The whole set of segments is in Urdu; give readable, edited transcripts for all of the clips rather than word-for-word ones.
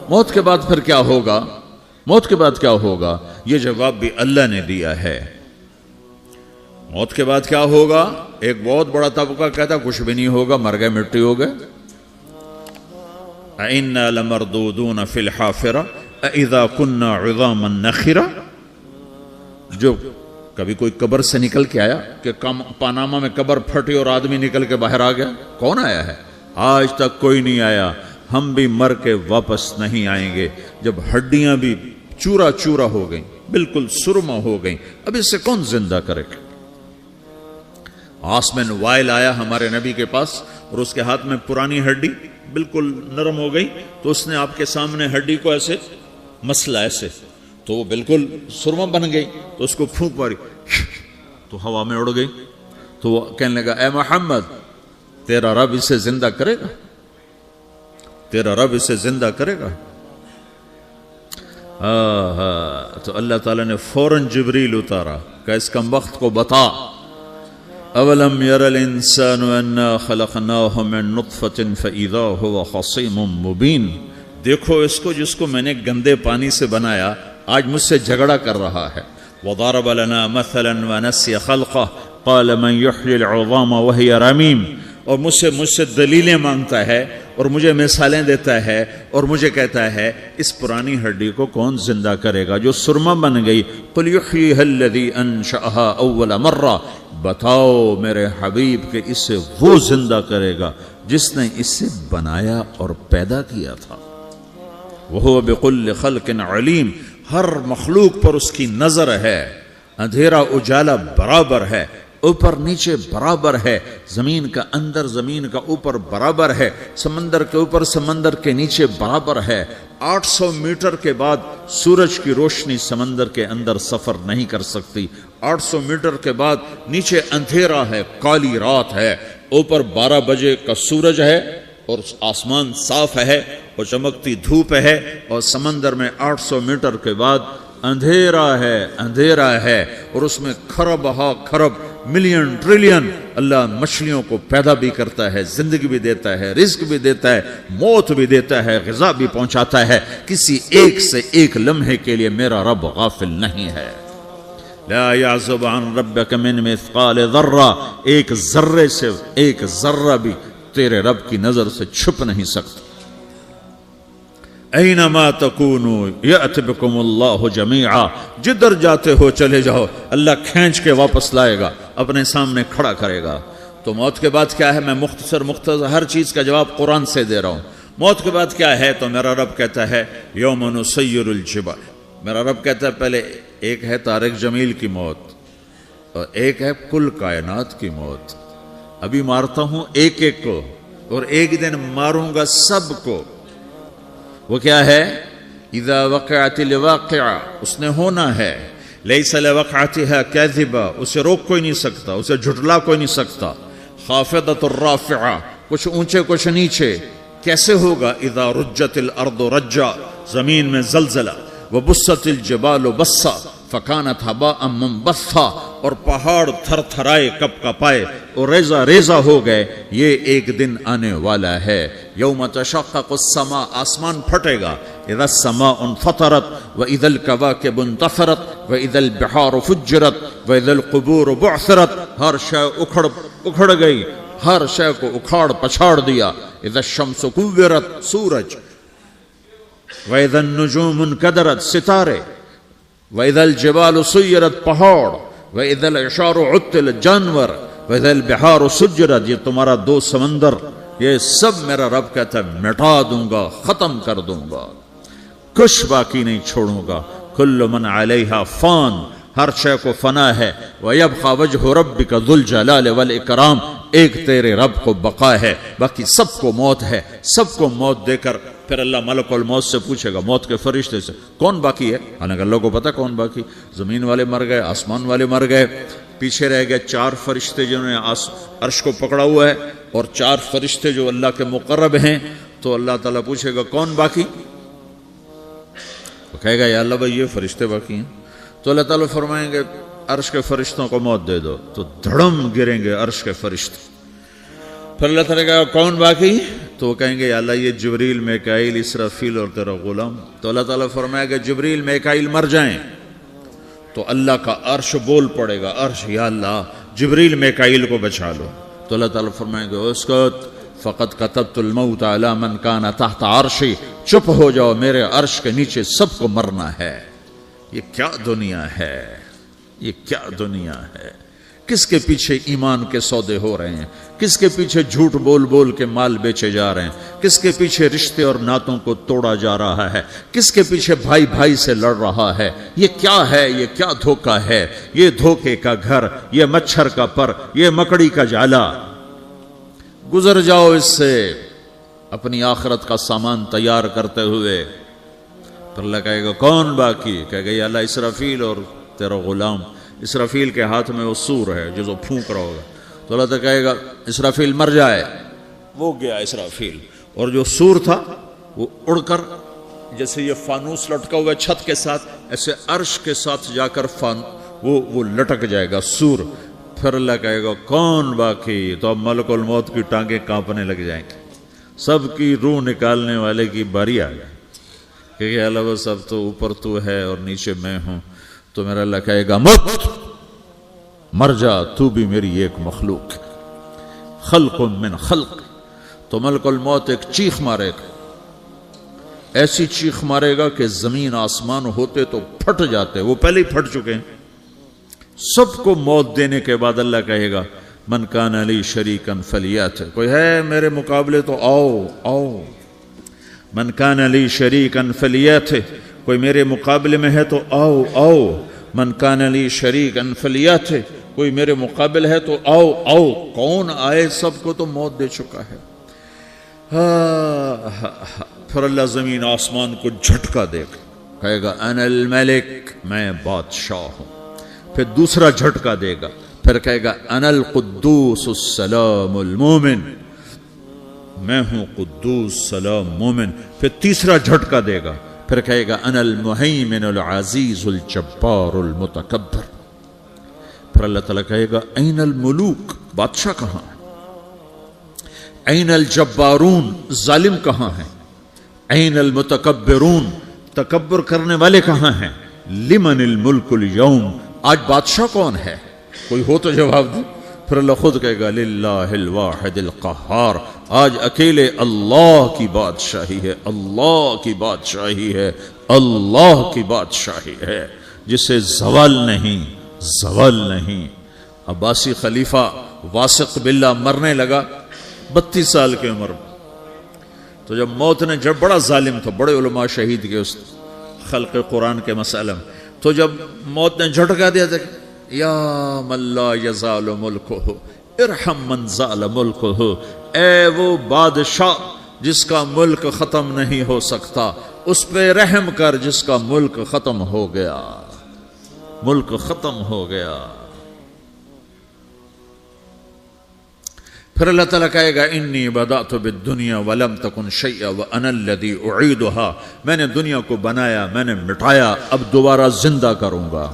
موت کے بعد پھر کیا ہوگا؟ موت کے بعد کیا ہوگا؟ یہ جواب بھی اللہ نے دیا ہے۔ موت کے بعد کیا ہوگا؟ ایک بہت بڑا طبقہ کہتا کچھ بھی نہیں ہوگا، مر گئے، مٹی ہو گئے۔ اِنَّا لَمَرْدُودُونَ فِي الْحَافِرَةِ اِذَا كُنَّا عِظَامًا نَخِرَةً۔ جو کبھی کوئی قبر سے نکل کے آیا کہ پاناما میں قبر پھٹی اور آدمی نکل کے باہر آ گیا؟ کون آیا ہے؟ آج تک کوئی نہیں آیا۔ ہم بھی مر کے واپس نہیں آئیں گے۔ جب ہڈیاں بھی چورا چورا ہو گئیں، بالکل سرما ہو گئیں، اب اس سے کون زندہ کرے گا؟ آسمین وائل آیا ہمارے نبی کے پاس اور اس کے ہاتھ میں پرانی ہڈی بالکل نرم ہو گئی، تو اس نے آپ کے سامنے ہڈی کو ایسے مسلا ایسے، تو وہ بالکل سرما بن گئی، تو اس کو پھونک ماری تو ہوا میں اڑ گئی۔ تو وہ کہنے لگا اے محمد تیرا رب اسے زندہ کرے گا؟ تیرا رب اسے زندہ کرے گا؟ تو اللہ تعالیٰ نے فوراً جبریل اتارا کہ اس کم وقت کو بتا، اولم یر الانسان انا خلقناہ من نطفۃ فاذا هو خصیم مبین۔ دیکھو اس کو جس کو میں نے گندے پانی سے بنایا، آج مجھ سے جھگڑا کر رہا ہے۔ وضرب لنا مثلا ونسی خلقہ قال من یحیی العظام وہی رمیم۔ اور مجھ سے دلیلیں مانگتا ہے اور مجھے مثالیں دیتا ہے اور مجھے کہتا ہے اس پرانی ہڈی کو کون زندہ کرے گا جو سرما بن گئی؟ قل یحییھا الذی انشأھا اول مرہ۔ بتاؤ میرے حبیب کہ اسے وہ زندہ کرے گا جس نے اسے بنایا اور پیدا کیا تھا۔ وہو بکل خلق علیم۔ ہر مخلوق پر اس کی نظر ہے، اندھیرا اجالا برابر ہے، اوپر نیچے برابر ہے، زمین کا اندر زمین کا اوپر برابر ہے، سمندر کے اوپر سمندر کے نیچے برابر ہے۔ 800 میٹر کے بعد سورج کی روشنی سمندر کے اندر سفر نہیں کر سکتی۔ 800 میٹر کے بعد نیچے اندھیرا ہے، کالی رات ہے، اوپر 12 بجے کا سورج ہے اور آسمان صاف ہے اور چمکتی دھوپ ہے، اور سمندر میں 800 میٹر کے بعد اندھیرا ہے اور اس میں کھرب ہا کھرب ملین ٹریلین اللہ مچھلیوں کو پیدا بھی کرتا ہے، زندگی بھی دیتا ہے، رزق بھی دیتا ہے، موت بھی دیتا ہے، غذا بھی پہنچاتا ہے۔ کسی ایک سے ایک لمحے کے لیے میرا رب غافل نہیں ہے۔ لا يعزب عن ربك من مثقال ذرہ، ایک ذرے سے ایک ذرہ بھی تیرے رب کی نظر سے چھپ نہیں سکتا۔ اینما تکونوا یأت بکم اللہ جمیعا، جدھر جاتے ہو چلے جاؤ، اللہ کھینچ کے واپس لائے گا، اپنے سامنے کھڑا کرے گا۔ تو موت کے بعد کیا ہے؟ میں مختصر ہر چیز کا جواب قرآن سے دے رہا ہوں۔ موت کے بعد کیا ہے؟ تو میرا رب کہتا ہے یوم نسیر الجبال۔ میرا رب کہتا ہے پہلے ایک ہے طارق جمیل کی موت اور ایک ہے کل کائنات کی موت۔ ابھی مارتا ہوں ایک ایک کو اور ایک دن ماروں گا سب کو۔ وہ کیا ہے؟ اذا وقعت الواقعہ، اس نے ہونا ہے۔ لیس لوقعتها کاذبہ، اسے روک کوئی نہیں سکتا، اسے جھٹلا کوئی نہیں سکتا۔ خافضۃ الرافعہ، کچھ اونچے کچھ نیچے۔ کیسے ہوگا؟ اذا رجت الارض رجا، زمین میں زلزلہ۔ وبست الجبال بسا فکانت ہباء منبثا، اور پہاڑ تھر تھرائے کپ کپائے اور ریزہ ریزہ ہو گئے۔ یہ ایک دن آنے والا ہے۔ یوم تشقق السماء، آسمان پھٹے گا۔ اذا السماء انفطرت واذا الكواكب انتثرت واذا البحار فجرت واذا القبور بعثرت، ہر شے اکھڑ گئی، ہر شے کو اکھاڑ پچھاڑ دیا۔ اذا الشمس کورت، سورج۔ وَإِذَا النُّجُومُ انْكَدَرَتْ، ستارے۔ وَإِذَا الْجِبَالُ سُيِّرَتْ، پہاڑ۔ وَإِذَا الْعِشَارُ عُطِّلَتْ، جانور۔ وَإِذَا الْبِحَارُ سُجِّرَتْ، یہ تمہارا دو سمندر، یہ سب میرا رب کہتا ہے مٹا دوں گا، ختم کر دوں گا، کچھ باقی نہیں چھوڑوں گا۔ كُلُّ مَنْ عَلَيْهَا فان، ہر شے کو فنا ہے۔ وَيَبْقَى وَجْهُ رَبِّكَ ذُو الْجَلَالِ وَالْإِكْرَامِ، ایک تیرے رب کو بقا ہے، باقی سب کو موت ہے۔ سب کو موت دے کر پھر اللہ ملک الموت سے پوچھے گا، موت کے فرشتے سے، کون باقی ہے؟ حالانکہ اللہ کو پتا کون باقی۔ زمین والے مر گئے، آسمان والے مر گئے، پیچھے رہ گئے 4 فرشتے جنہوں نے عرش کو پکڑا ہوا ہے، اور 4 فرشتے جو اللہ کے مقرب ہیں۔ تو اللہ تعالیٰ پوچھے گا کون باقی؟ وہ کہے گا یا اللہ بھائی یہ فرشتے باقی ہیں۔ تو اللہ تعالیٰ فرمائیں گے عرش کے فرشتوں کو موت دے دو، تو دھڑم گریں گے عرش کے فرشتے۔ پھر اللہ تعالیٰ کہا کون باقی؟ تو وہ کہیں گے یا اللہ یہ جبریل میکائیل اسرافیل اور تیرا غلام. تو اللہ تعالیٰ فرمائے گا جبریل میکائیل مر جائیں تو اللہ کا عرش بول پڑے گا, عرش یا اللہ جبریل میکائیل کو بچا لو. تو اللہ تعالیٰ فرمائے گا اسکت فقط کتبت الموت علی من کان تحت عرشی, چپ ہو جاؤ میرے عرش کے نیچے سب کو مرنا ہے. یہ کیا دنیا ہے, یہ کیا دنیا ہے. کس کے پیچھے ایمان کے سودے ہو رہے ہیں, کس کے پیچھے جھوٹ بول بول کے مال بیچے جا رہے ہیں, کس کے پیچھے رشتے اور ناتوں کو توڑا جا رہا ہے, کس کے پیچھے بھائی بھائی سے لڑ رہا ہے. یہ کیا ہے, یہ کیا دھوکہ ہے, یہ دھوکے کا گھر, یہ مچھر کا پر, یہ مکڑی کا جالا. گزر جاؤ اس سے اپنی آخرت کا سامان تیار کرتے ہوئے. پھر اللہ کہے گا کون باقی, کہے گا یا اللہ اسرافیل اور تیرا غلام. اسرافیل کے ہاتھ میں وہ سور ہے جو پھونک رہا ہوگا. تو اللہ تعالیٰ کہے گا اسرافیل مر جائے, وہ گیا اسرافیل. اور جو سور تھا وہ اڑ کر جیسے یہ فانوس لٹکا ہوا ہے چھت کے ساتھ, ایسے عرش کے ساتھ جا کر وہ لٹک جائے گا سور. پھر اللہ کہے گا کون باقی. تو اب ملک الموت کی ٹانگیں کانپنے لگ جائیں گے, سب کی روح نکالنے والے کی باری آ گئی, کہ اللہ وہ سب تو اوپر تو ہے اور نیچے میں ہوں. تو میرا اللہ کہے گا مت, مر جا, تو بھی میری ایک مخلوق, خلق من خلق. تو ملک الموت ایک چیخ مارے گا, ایسی چیخ مارے گا کہ زمین آسمان ہوتے تو پھٹ جاتے, وہ پہلے ہی پھٹ چکے ہیں. سب کو موت دینے کے بعد اللہ کہے گا من کان لی شریکا فلیات, کوئی ہے میرے مقابلے تو آؤ آؤ. من کان لی شریکا فلیات, کوئی میرے مقابلے میں ہے تو آؤ آؤ. من کان لی شریکا فلیات, کوئی میرے مقابل ہے تو آؤ آؤ. کون آئے, سب کو تو موت دے چکا ہے. پھر اللہ زمین آسمان کو جھٹکا دے گا, کہے گا انا الملک, میں بادشاہ ہوں. پھر دوسرا جھٹکا دے گا, پھر کہے گا انا القدوس السلام المومن, میں ہوں قدوس سلام مومن. پھر تیسرا جھٹکا دے گا, پھر کہے گا انا المہیمن العزیز الجبار المتکبر. پھر اللہ تعالیٰ کہے گا این الملوک, بادشاہ کہاں ہے؟ این الجبارون, ظالم کہاں ہیں؟ این المتکبرون, تکبر کرنے والے کہاں ہیں؟ لمن الملک اليوم, آج بادشاہ کون ہے؟ کوئی ہو تو جواب دے. پھر اللہ خود کہے گا للہ الواحد القہار, آج اکیلے اللہ کی بادشاہی ہے, اللہ کی بادشاہی ہے, اللہ کی بادشاہی ہے, جسے زوال نہیں, زوال نہیں. عباسی خلیفہ واثق باللہ مرنے لگا 32 سال کی عمر میں. تو جب موت نے, جب بڑا ظالم تھا, بڑے علماء شہید کے اس خلق قرآن کے مسئلہ میں, تو جب موت نے جھٹکا دیا تھا یا من لا یزال ملکہ ارحم من زال ملکہ, اے وہ بادشاہ جس کا ملک ختم نہیں ہو سکتا, اس پہ رحم کر جس کا ملک ختم ہو گیا, ملک ختم ہو گیا. پھر اللہ تعالیٰ کہے گا انی بدأت بالدنیا ولم تکن شیئا وانا الذی اعیدہا, میں نے دنیا کو بنایا, میں نے مٹایا, اب دوبارہ زندہ کروں گا.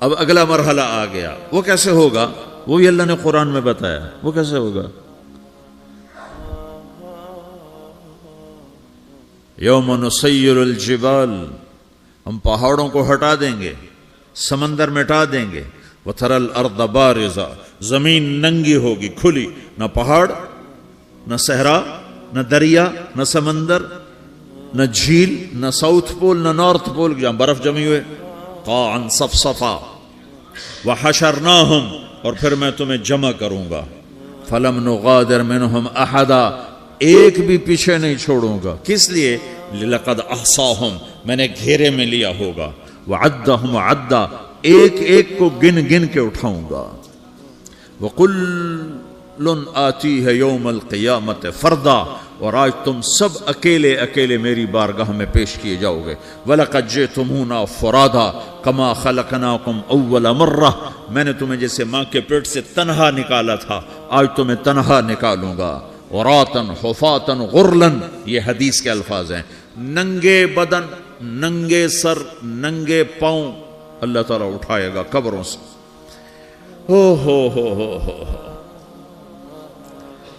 اب اگلا مرحلہ آ گیا, وہ کیسے ہوگا؟ وہ بھی اللہ نے قرآن میں بتایا. وہ کیسے ہوگا؟ یوم نسیر الجبال, ہم پہاڑوں کو ہٹا دیں گے, سمندر مٹا دیں گے. وَتَرَى الْأَرْضَ بَارِزَةً, زمین ننگی ہوگی, کھلی, نہ پہاڑ, نہ صحرا, نہ دریا, نہ سمندر, نہ جھیل, نہ ساؤتھ پول, نہ نارتھ پول جہاں برف جمی ہوئے. قَاعًا صَفْصَفًا وَحَشَرْنَاهُمْ, اور پھر میں تمہیں جمع کروں گا. فَلَمْ نُغَادِرْ مِنْهُمْ أَحَدًا, ایک بھی پیچھے نہیں چھوڑوں گا. کس لیے؟ لَقَدْ أَحْصَاهُمْ, میں نے گھیرے میں لیا ہوگا. وَعَدَّهُمْ عَدًّا, ایک ایک کو گن گن کے اٹھاؤں گا. وَقُلٌّ آتِيهَ يَوْمَ الْقِيَامَةِ فَرْدًا, اور آج تم سب اکیلے اکیلے میری بارگاہ میں پیش کیے جاؤ گے. وَلَقَدْ جِئْتُمُونَا فُرَادًا كَمَا خَلَقْنَاكُمْ أَوَّلَ مَرَّةٍ, میں نے تمہیں جیسے ماں کے پیٹ سے تنہا نکالا تھا, آج تمہیں تنہا نکالوں گا. عُرَاةً حُفَاةً غُرْلًا, یہ حدیث کے الفاظ ہیں. ننگے بدن, ننگے سر, ننگے پاؤں اللہ تعالیٰ اٹھائے گا قبروں سے. ہو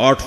8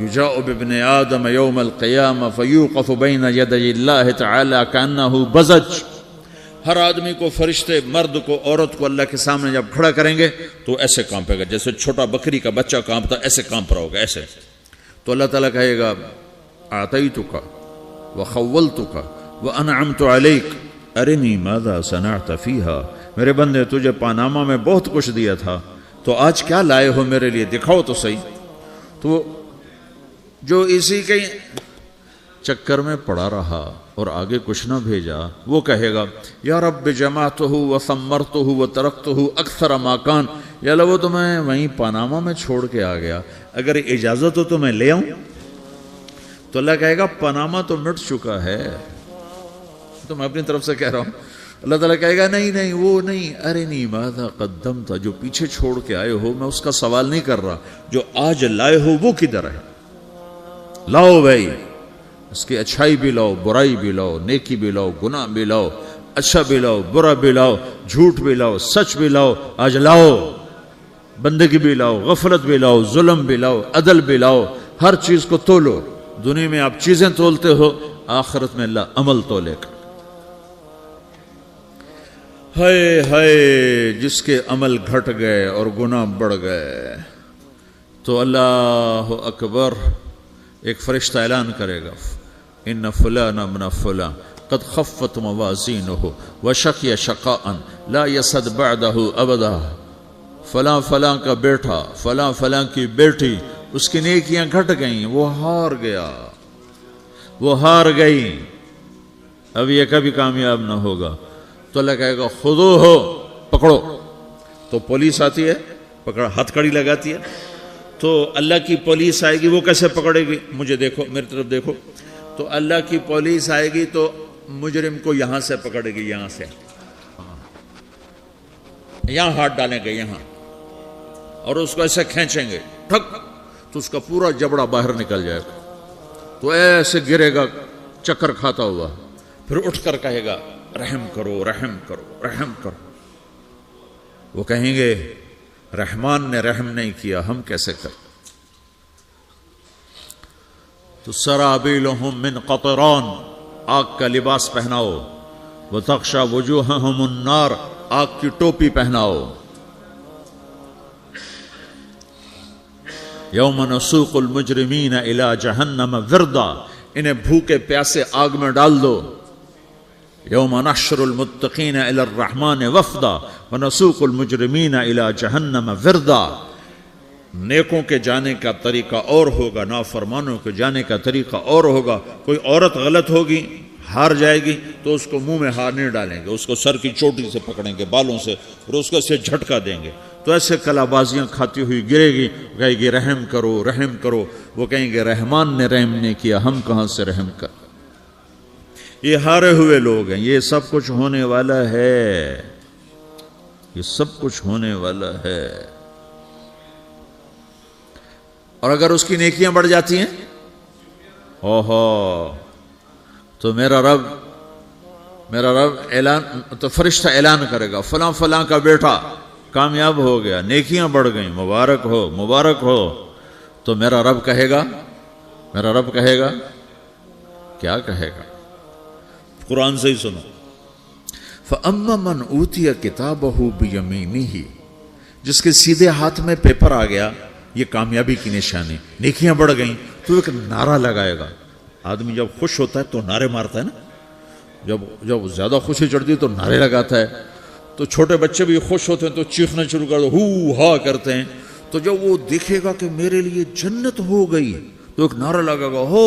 یجاء بابن آدم یوم القیامہ فیوقف بین یدی اللہ تعالی کانہ بزج، ہر آدمی کو، فرشتے، مرد کو، عورت کو اللہ کے سامنے جب کھڑا کریں گے تو ایسے کانپے گا جیسے چھوٹا بکری کا بچہ کانپتا، ایسے کانپ رہا ہوگا ایسے. تو اللہ تعالیٰ کہے گا اعطیتک وخولتک وانعمت علیک ارنی ماذا صنعت فیہا، میرے بندے تجھے پاناما میں بہت کچھ دیا تھا، تو آج کیا لائے ہو میرے لیے، دکھاؤ تو صحیح. تو جو اسی کے چکر میں پڑا رہا اور آگے کچھ نہ بھیجا، وہ کہے گا یا رب جمعتہ وثمرتہ وترکتہ اکثر ما کان، یا اللہ وہ تو میں وہیں پاناما میں چھوڑ کے آ گیا، اگر اجازت ہو تو میں لے آؤں. تو اللہ کہے گا پاناما تو مٹ چکا ہے، تو میں اپنی طرف سے کہہ رہا ہوں. اللہ تعالیٰ کہے گا نہیں نہیں وہ نہیں، ارنی ماذا قدمت، جو پیچھے چھوڑ کے آئے ہو میں اس کا سوال نہیں کر رہا، جو آج لائے ہو وہ کدھر ہے، لاؤ بھائی، اس کی اچھائی بھی لاؤ، برائی بھی لاؤ، نیکی بھی لاؤ، گناہ بھی لاؤ، اچھا بھی لاؤ، برا بھی لاؤ، جھوٹ بھی لاؤ، سچ بھی لاؤ، آج لاؤ، بندگی بھی لاؤ، غفلت بھی لاؤ، ظلم بھی لاؤ، عدل بھی لاؤ، ہر چیز کو تولو. دنیا میں آپ چیزیں تولتے ہو، آخرت میں اللہ عمل تولے گا. ہائے ہائے جس کے عمل گھٹ گئے اور گناہ بڑھ گئے، تو اللہ اکبر، ایک فرشتہ اعلان کرے گا ان فلان ابن فلان قد خفت موازینہ وشقی شقاء لا یسد بعدہ ابدا، فلاں فلاں کا بیٹا، فلاں فلاں کی بیٹی، اس کی نیکیاں گھٹ گئیں، وہ ہار گیا، وہ ہار گئی، اب یہ کبھی کامیاب نہ ہوگا. تو اللہ کہے گا خودو ہو، پکڑو. تو پولیس آتی ہے، پکڑا، ہتھ کڑی لگاتی ہے. تو اللہ کی پولیس آئے گی، وہ کیسے پکڑے گی، مجھے دیکھو، میری طرف دیکھو. تو اللہ کی پولیس آئے گی تو مجرم کو یہاں سے پکڑے گی، یہاں سے، یہاں ہاتھ ڈالیں گے یہاں، اور اس کو ایسے کھینچیں گے ٹھک، تو اس کا پورا جبڑا باہر نکل جائے گا. تو ایسے گرے گا چکر کھاتا ہوا، پھر اٹھ کر کہے گا رحم کرو، رحم کرو، رحم کرو. وہ کہیں گے رحمان نے رحم نہیں کیا، ہم کیسے کریں. تو سرابیلہم من قطران، آگ کا لباس پہناؤ، وتغشا وجوہہم النار، آگ کی ٹوپی پہناؤ. یوم نسوق المجرمین الی جہنم وردا، انہیں بھوکے پیاسے آگ میں ڈال دو. یوم نحشر المتقین الی الرحمن وفدا ونسوق المجرمین الی جہنم وردا. نیکوں کے جانے کا طریقہ اور ہوگا، نافرمانوں کے جانے کا طریقہ اور ہوگا. کوئی عورت غلط ہوگی، ہار جائے گی، تو اس کو منہ میں ہار نہیں ڈالیں گے، اس کو سر کی چوٹی سے پکڑیں گے، بالوں سے، اور اس کو ایسے جھٹکا دیں گے. تو ایسے کلا بازیاں کھاتی ہوئی گرے گی، کہے گی رحم کرو، رحم کرو. وہ کہیں گے رحمان نے رحم نہیں کیا، ہم کہاں سے رحم کر. یہ ہارے ہوئے لوگ ہیں. یہ سب کچھ ہونے والا ہے، یہ سب کچھ ہونے والا ہے. اور اگر اس کی نیکیاں بڑھ جاتی ہیں، اوہو، تو میرا رب اعلان، تو فرشتہ اعلان کرے گا فلاں فلاں کا بیٹا کامیاب ہو گیا، نیکیاں بڑھ گئیں، مبارک ہو، مبارک ہو. تو میرا رب کہے گا کیا کہے گا، قرآن سے ہی سنو. فَأَمَّا مَنْ أُوتِيَ كِتَابَهُ بِيَمِينِهِ، جس کے سیدھے ہاتھ میں پیپر آ گیا، یہ کامیابی کی نشانی، نیکیاں بڑھ گئیں. تو ایک نعرہ لگائے گا. آدمی جب خوش ہوتا ہے تو نعرے مارتا ہے نا، جب زیادہ خوشی چڑھتی ہے تو نعرے لگاتا ہے. تو چھوٹے بچے بھی خوش ہوتے ہیں تو چیخنا شروع کر دو، ہو ہا کرتے ہیں. تو جب وہ دیکھے گا کہ میرے لیے جنت ہو گئی، تو ایک نعرہ لگے گا، ہو.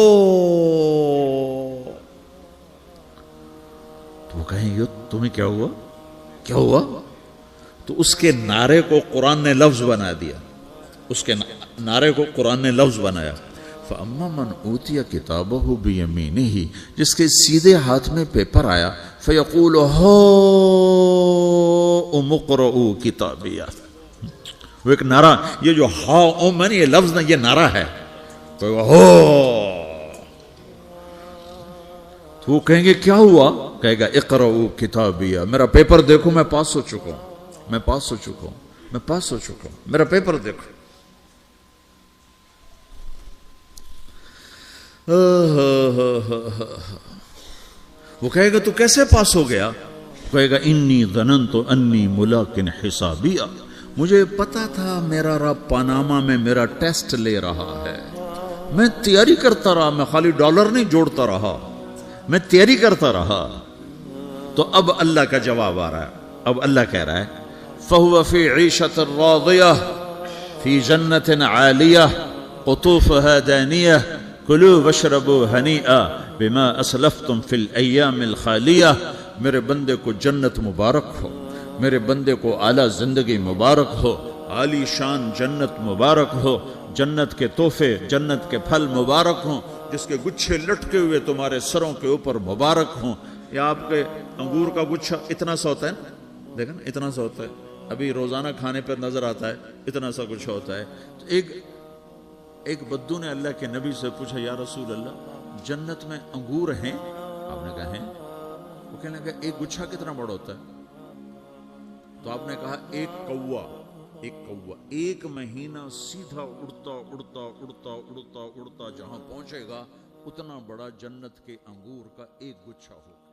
تو وہ کہیں گے تمہیں کیا ہوا، کیا ہوا. تو اس کے نعرے کو قرآن نے لفظ بنا دیا، اس کے نعرے کو قرآن نے لفظ بنایا. فَأَمَّا مَنْ أُوتِيَ كِتَابَهُ بِيَمِينِهِ، جس کے سیدھے ہاتھ میں پیپر آیا، فَيَقُولُ هَاؤْمُ اقْرَءُوا كِتَابِيَهْ. وہ ایک نعرہ، یہ جو ہاؤم ہے نا، یہ لفظ نہ، یہ نعرہ ہے. تو وہ کہیں گے کیا ہوا، کہے گا اقرؤوا کتابیہ، میرا پیپر دیکھو، میں پاس ہو چکا ہوں، میں پاس ہو چکا ہوں، میں پاس ہو چکا ہوں، میرا پیپر دیکھو. وہ کہے گا تو کیسے پاس ہو گیا؟ کہے گا انی ظننت انی ملاقن حسابیہ، مجھے پتا تھا میرا رب پاناما میں میرا ٹیسٹ لے رہا ہے، میں تیاری کرتا رہا، میں خالی ڈالر نہیں جوڑتا رہا، میں تیاری کرتا رہا۔ تو اب اللہ کا جواب آ رہا ہے، اب اللہ کہہ رہا ہے فَهُوَ فِي عِيشَةٍ رَاضِيَةٍ فِي جَنَّةٍ عَالِيَةٍ قُطُوفُهَا دَانِيَةٌ كُلُوا وَاشْرَبُوا هَنِيئًا بِمَا أَسْلَفْتُمْ فِي الْأَيَّامِ الْخَالِيَةِ، میرے بندے کو جنت مبارک ہو، میرے بندے کو اعلیٰ زندگی مبارک ہو، عالی شان جنت مبارک ہو، جنت کے تحفے، جنت کے پھل مبارک ہوں، جس کے گچھے لٹکے ہوئے تمہارے سروں کے اوپر مبارک ہوں۔ یا آپ کے انگور کا گچھا اتنا سا ہوتا ہے نا، دیکھیں نا اتنا سا ہوتا ہے، ابھی روزانہ کھانے پر نظر آتا ہے، اتنا سا گچھا ہوتا ہے۔ تو ایک بدو نے اللہ کے نبی سے پوچھا یا رسول اللہ جنت میں انگور ہیں؟ آپ نے کہا ہیں۔ وہ کہنے لگا ایک گچھا کتنا بڑا ہوتا ہے؟ تو آپ نے کہا ایک مہینہ سیدھا اڑتا اڑتا اڑتا اڑتا اڑتا جہاں پہنچے گا اتنا بڑا جنت کے انگور کا ایک گچھا ہوگا۔